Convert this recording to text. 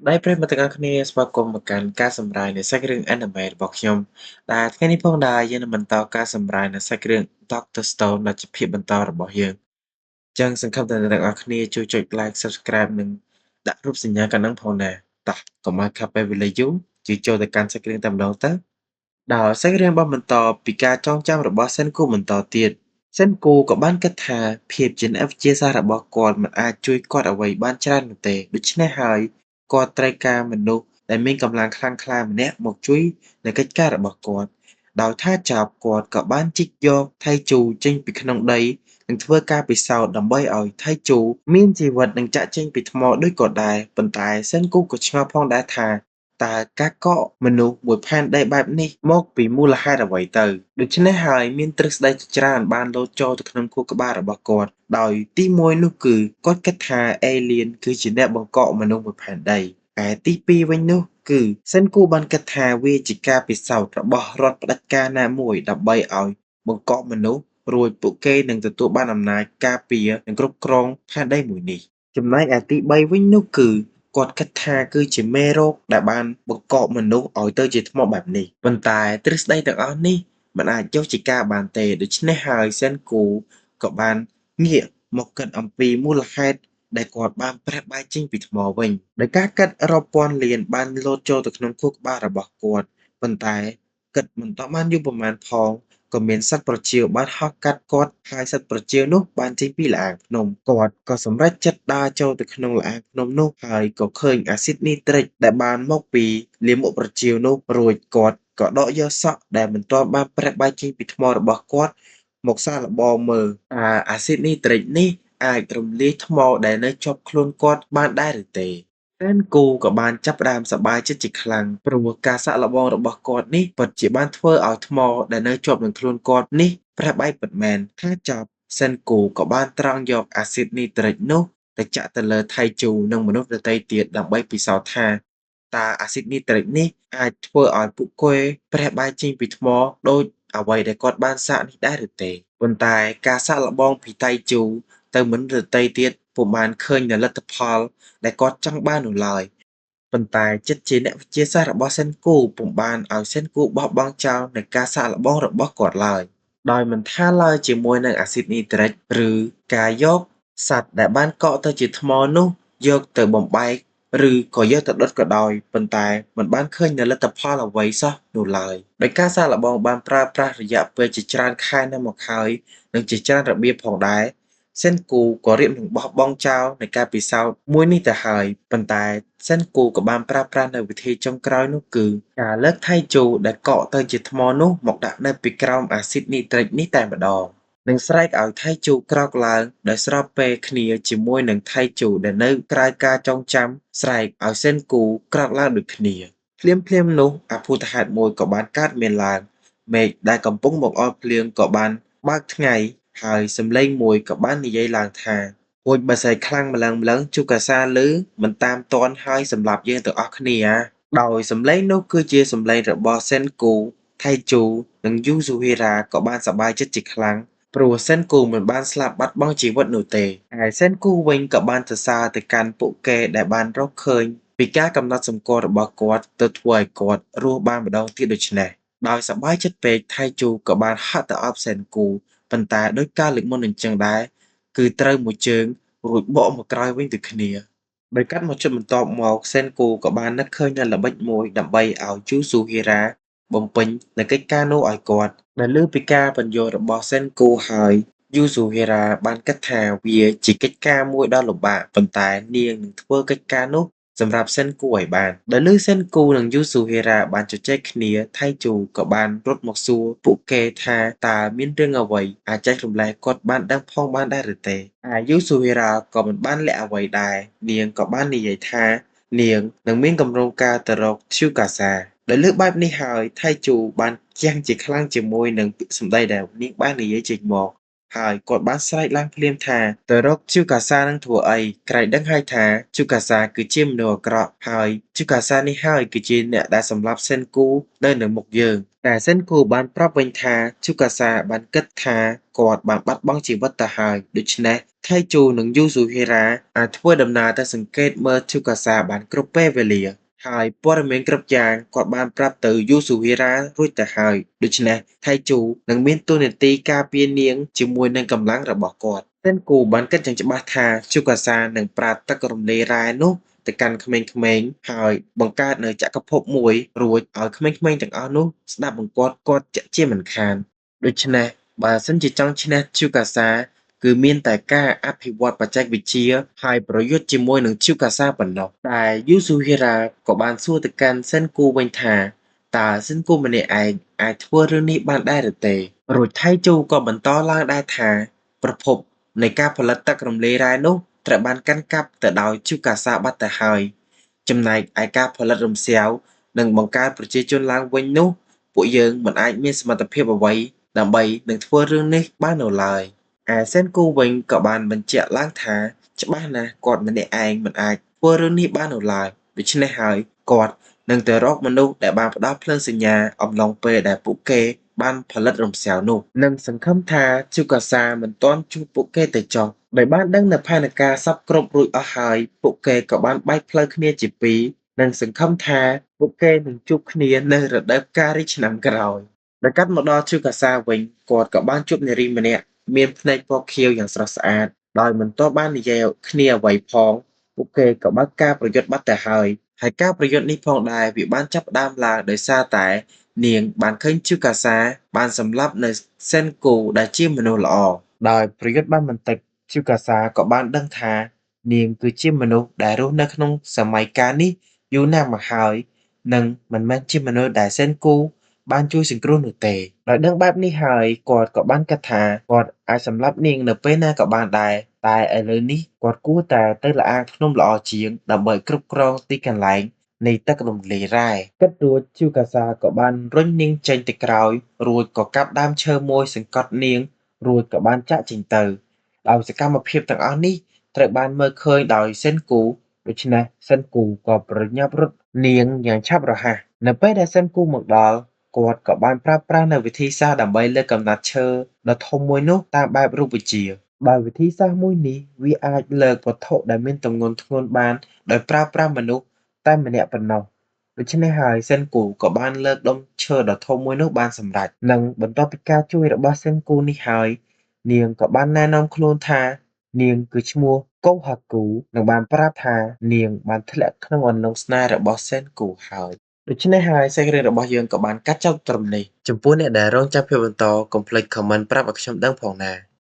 ដែលប្រិយមិត្តទាំងអស់គ្នាស្វាគមន៍មកកាន់ការសម្រាយនៃសាច់រឿង Anime របស់ខ្ញុំដែលថ្ងៃនេះផងដែរយើងនឹងបន្តការសម្រាយនៃសាច់រឿង Doctor Stone ដែលជាភាគបន្តរបស់យើងអញ្ចឹងសង្ឃឹមថាអ្នកទាំងអស់គ្នាជួយចុច Like Subscribe និងដាក់រូបសញ្ញាកណ្ដឹងផងដែរតោះកុំឲ្យខាត់ពេលវេលាយូរជឿចូលទៅកាន់សាច់រឿងតែម្ដងទៅដោយសាច់រឿងបានបន្តពីការចងចាំរបស់ Senku បន្តទៀត Senku ក៏បានគិតថាភាពជាអ្នកវិទ្យាសាស្ត្ររបស់គាត់មិនអាចជួយគាត់អ្វីបានច្រើននោះទេដូច្នេះហើយគាត់ត្រូវការមនុស្សដែលមានកម្លាំងខ្លាំងក្លាម្នាក់មកជួយនៅកិច្ចការរបស់គាត់ដោយថាចប់គាត់ក៏បានជីកយកថៃជូចេញពីក្នុងដីនិងធ្វើការពិសោធន៍ដើម្បីឲ្យថៃជូមានជីវិតនិងចាក់ចេញពីថ្មដូចគាត់ដែរប៉ុន្តែ Senku ក៏ឆ្ងល់ផងដែរថាតើការកកមនុស្សមួយផែនដីបែបនេះមកពីមូលហេតុអ្វីទៅដូច្នេះហើយមានទ្រឹស្ដីជាច្រើនបានលោតចូលទៅក្នុងខួរក្បាលរបស់គាត់ដោយទីមួយនោះគឺគាត់គិតថាអេលៀនគឺជាអ្នកបង្កកមនុស្សមួយផែនដីឯទីពីរវិញនោះគឺសិនគូបានគិតថាវាជាការពិសោធន៍របស់រដ្ឋផ្ដាច់ការណាមួយដើម្បីឲ្យបង្កកមនុស្សរួចពួកគេនឹងទទួលបានអំណាចការពារនិងគ្រប់គ្រងផែនដីមួយនេះចំណែកឯទី3វិញនោះគឺគាត់គិតថាគឺជាមេរោគដែលបានបង្កកមនុស្សឲ្យទៅជាថ្មបែបនេះប៉ុន្តែទ្រឹស្ដីទាំងអស់នេះមិនអាចយកជាការបានទេដូច្នេះហើយសិនគូក៏បានងាកមកគិតអំពីមូលហេតុដែលគាត់បានប្រះបែកចេញពីថ្មវិញដោយការគិតរាប់ពាន់លានបានលោតចូលទៅក្នុងខួរក្បាលរបស់គាត់ប៉ុន្តែគិតមិនតបានយូរប៉ុន្មានផងក៏មានសត្វប្រចៀវបានហោះកាត់គាត់ហើយសត្វប្រចៀវនោះបានចេញពីល្អាងភ្នំគាត់ក៏សម្រេចចិត្តដើរចូលទៅក្នុងល្អាងភ្នំនោះហើយក៏ឃើញអាស៊ីតនីត្រិកដែលបានមកពីលាមកប្រចៀវនោះរួចគាត់ក៏ដកយកសក់ដែលមិនទាន់បានប្រះបែកចេញពីថ្មរបស់គាត់មកសាកល្បងមើលអាស៊ីតនីត្រិកនេះអាចរំលាយថ្មដែលនៅជាប់ខ្លួនគាត់បានដែរឬទេតែនគូក៏បានចាប់ផ្ដើមសប្បាយចិត្តជាខ្លាំងព្រោះការសាកល្បងរបស់គាត់នេះពិតជាបានធ្វើឲ្យថ្មដែលនៅជាប់នឹងខ្លួនគាត់នេះប្រះបែកពិតមែនថាចប់សិនគូក៏បានត្រង់យកអាស៊ីតនីត្រិកនោះទៅចាក់ទៅលើថៃជូនិងមនុស្សដទៃទៀតដើម្បីពិសោធន៍ថាតើអាស៊ីតនីត្រិកនេះអាចធ្វើឲ្យពួកគេប្រះបែកចេញពីថ្មដូចអ្វីដែលគាត់បានសាកនេះដែរឬទេប៉ុន្តែការសាកល្បងពីថៃជូទៅមនុស្សដទៃទៀតពុំបានឃើញនូវលទ្ធផលដែលគាត់ចង់បាននោះឡើយប៉ុន្តែចិត្តជាអ្នកវិទ្យាសាស្ត្ររបស់សិនគូពុំបានឲ្យសិនគូបោះបង់ចោលនូវការសាកល្បងរបស់គាត់ឡើយដោយមិនថាឡើយជាមួយនឹងអាស៊ីតនីត្រិកឬការយកសត្វដែលបានកកទៅជាថ្មនោះយកទៅបំបែកឬក៏យកទៅដុតក៏ដោយប៉ុន្តែមិនបានឃើញនូវលទ្ធផលអ្វីសោះនោះឡើយដោយការសាកល្បងបានប្រើប្រាស់រយៈពេលជាច្រើនខែណាស់មកហើយនិងជាច្រើនរបៀបផងដែរសិនគូក៏រៀបនឹងបោះបង់ចោលនៃការពិសោធន៍មួយនេះទៅហើយប៉ុន្តែសិនគូក៏បានប្រើប្រាស់នៅវិធីចុងក្រោយនោះគឺការលើកថៃជូដែលកកទៅជាថ្មនោះមកដាក់នៅពីក្រោមអាស៊ីតនីត្រិកនេះតែម្ដងនិងស្រែកឲ្យថៃជូក្រោកឡើងដោយស្របពេលគ្នាជាមួយនឹងថៃជូដែលនៅក្រៅការចងចាំស្រែកឲ្យសិនគូក្រោកឡើងដូចគ្នាភ្លាមនោះអភូតហេតុមួយក៏បានកើតមានឡើងមេឃដែលកំពុងបង្អុរភ្លៀងក៏បានបើកថ្ងៃហើយសំឡេងមួយក៏បាននិយាយឡើងថាពួចបិសាចខ្លាំងម្លឹងជូកាសាឮមិនតាមទាន់ហើយសម្រាប់យើងទាំងអស់គ្នាដោយសំឡេងនោះគឺជាសំឡេងរបស់សិនគូថៃជូនិងយូស៊ូហេរ៉ាក៏បានសប្បាយចិត្តជាខ្លាំងព្រោះសិនគូមិនបានស្លាប់បាត់បង់ជីវិតនោះទេហើយសិនគូវិញក៏បានសរសើរទៅកាន់ពួកគេដែលបានរកឃើញពីការកំណត់សម្គាល់របស់គាត់ទៅធ្វើឲ្យគាត់រស់បានម្ដងទៀតដូច្នេះដោយសប្បាយចិត្តពេកថៃជូក៏បានហត់ទៅអបសិនគូប៉ុន្តែដោយការលើកមុនអញ្ចឹងដែរគឺត្រូវមួយជើងរួចបកមកក្រោយវិញទៅគ្នាដោយកាត់មកជិតបន្ទាប់មកសិនគូក៏បាននឹកឃើញនៅល្បិចមួយដើម្បីឲ្យជូស៊ូហេរ៉ាបំពេញនៅកិច្ចការនោះឲ្យគាត់ដែលលើពីការបញ្យល់របស់សិនគូហើយយូស៊ូហេរ៉ាបានគិតថាវាជាកិច្ចការមួយដ៏លំបាកប៉ុន្តែនាងនឹងធ្វើកិច្ចការនោះសម្រាប់សិនគូឲ្យបានដែលឮសិនគូនិងយូស៊ូហេរ៉ាបានជជែកគ្នាថៃជូក៏បានរត់មកសួរពួកគេថាតើមានរឿងអ្វីអាចចែករំលែកគាត់បានដឹងផងបានដែរឬទេយូស៊ូហេរ៉ាក៏មិនបានលាក់អ្វីដែរនាងក៏បាននិយាយថានាងនឹងមានគម្រោងការទៅរកឈូកាសាដែលលើបែបនេះហើយថៃជូបានជាខ្លាំងជាមួយនឹងពាក្យសម្ដីដែលនាងបាននិយាយចេញមកហើយគាត់បានស្រែកឡើងភ្លាមថាទៅរកជូកាសានឹងធ្វើអីក្រែងដឹងហើយថាជូកាសាគឺជាមនុស្សអាក្រក់ហើយជូកាសានេះហើយគឺជាអ្នកដែលសម្លាប់សិនគូនៅមុខយើង តែសិនគូបានប្រាប់វិញថាជូកាសាបានគិតថាគាត់បានបាត់បង់ជីវិតទៅហើយដូច្នេះថៃជូនិងយូស៊ូហេរ៉ាអាចធ្វើដំណើរទៅសង្កេតមើលជូកាសាបានគ្រប់ពេលវេលាហើយព័ត៌មានគ្រប់យ៉ាងគាត់បានប្រាប់ទៅយូស៊ូហេរ៉ារួចទៅហើយដូច្នេះថៃជូនឹងមានតួនាទីការពារនាងជាមួយនឹងកម្លាំងរបស់គាត់សិនគូបានគិតយ៉ាងច្បាស់ថាជូកាសានឹងប្រាប់ទឹករំលែរ៉ែនោះទៅកាន់ក្មេងៗហើយបង្កើតនៅចក្រភពមួយរួចឲ្យក្មេងៗទាំងអស់នោះស្ដាប់បង្គាប់គាត់ជាក់ជាមិនខានដូច្នេះបើសិនជាចង់ឈ្នះជូកាសាគឺមានតែការអភិវឌ្ឍបច្ចេកវិទ្យាហើយប្រយុទ្ធជាមួយនឹងជូកាសាប៉ុណ្ណោះតែយូស៊ូហេរ៉ាក៏បានសួរទៅកាន់សិនគូវិញថាតើសិនគូម្នាក់ឯងអាចធ្វើរឿងនេះបានដែរឬទេរួចថៃជូក៏បន្តឡើងដែរថាប្រភពនៃការផលិតទឹករំលែរ៉ែនោះត្រូវបានកាន់កាប់ទៅដោយជូកាសាបាត់ទៅហើយចំណែកឯការផលិតរំសាវនិងបង្កើតប្រជាជនឡើងវិញនោះពួកយើងមិនអាចមានសមត្ថភាពអ្វីដើម្បីនឹងធ្វើរឿងនេះបាននៅឡើយឯសេនគូវិញក៏បានបញ្ជាក់ឡើងថាច្បាស់ណាស់គាត់ម្នាក់ឯងមិនអាចធ្វើរឿងនេះបាននៅឡើយដូច្នេះហើយគាត់នឹងទៅរកមនុស្សដែលបានផ្ដល់ភ្លើងសញ្ញាអំឡុងពេលដែលពួកគេបានផលិតរំសាវនោះនិងសង្ឃឹមថាជូកាសាមិនទាន់ជួបពួកគេទៅចុះដោយបានដឹងនៅផែនការសពគ្រប់រួចអស់ហើយពួកគេក៏បានបែកផ្លូវគ្នាជាពីរនិងសង្ឃឹមថាពួកគេនឹងជួបគ្នានៅរដូវផ្ការីកឆ្នាំក្រោយដែលកាត់មកដល់ជូកាសាវិញគាត់ក៏បានជួបនារីម្នាក់មានភ្នែកពណ៌ខៀវយ៉ាងស្រស់ស្អាតដោយមិនទាន់បាននិយាយគ្នាអ្វីផងពួកគេក៏បើកការប្រយុទ្ធបាត់ទៅហើយការប្រយុទ្ធនេះផងដែរវាបានចាប់ផ្ដើមឡើងដោយសារតែនាងបានឃើញជូកាសាបានសម្លាប់នៅសេនគូដែលជាមនុស្សល្អដោយប្រយុទ្ធបានបន្តិចជូកាសាក៏បានដឹងថានាងគឺជាមនុស្សដែលរស់នៅក្នុងសម័យកាលនេះយូរណាស់មកហើយនិងមិនមែនជាមនុស្សដែលសេនគូបានជួយសង្គ្រោះនោះទេដោយដឹងបែបនេះហើយគាត់ក៏បានគិតថាគាត់អាចសម្លាប់នាងនៅពេលណាក៏បានដែរតែឥឡូវនេះគាត់គួរតែទៅល្អាងភ្នំល្អជាងដើម្បីគ្រប់គ្រងទីកន្លែងនៃទឹករំលាយរ៉ែគិតរួចជូកាសាក៏បានរុញនាងចេញទៅក្រោយរួចក៏កាប់ដើមឈើមួយសង្កត់នាងរួចក៏បានចាកចេញទៅដោយសកម្មភាពទាំងអស់នេះត្រូវបានមើលឃើញដោយសិនគូដូច្នេះសិនគូក៏ប្រញាប់រត់នាងយ៉ាងឆាប់រហ័សនៅពេលដែលសិនគូមកដល់គាត់ក៏បានប្រើប្រាស់នូវវិធីសាស្ត្រដើម្បីលើកកំណាត់ឈើដ៏ធំមួយនោះតាមបែបរូបវិទ្យាដោយវិធីសាស្ត្រមួយនេះវាអាចលើកវត្ថុដែលមានទម្ងន់ធ្ងន់បានដោយប្រើប្រាស់មនុស្សតែម្នាក់ប៉ុណ្ណោះដូច្នេះហើយសិនគូក៏បានលើកដុំឈើដ៏ធំមួយនោះបានសម្រេចនិងបន្ទាប់ពីការជួយរបស់សិនគូនេះហើយនាងក៏បានណែនាំខ្លួនថានាងគឺឈ្មោះកូហាគូនិងបានប្រាប់ថានាងបានធ្លាក់ក្នុងអំណងស្នេហ៍របស់សិនគូហើយដូច្នេះហើយសាច់រឿងរបស់យើងក៏បានកាត់ចប់ត្រឹមនេះចំពោះអ្នកដែលរងចាំភាពបន្តកុំភ្លេច comment ប្រាប់ឲ្យខ្ញុំដឹងផងណា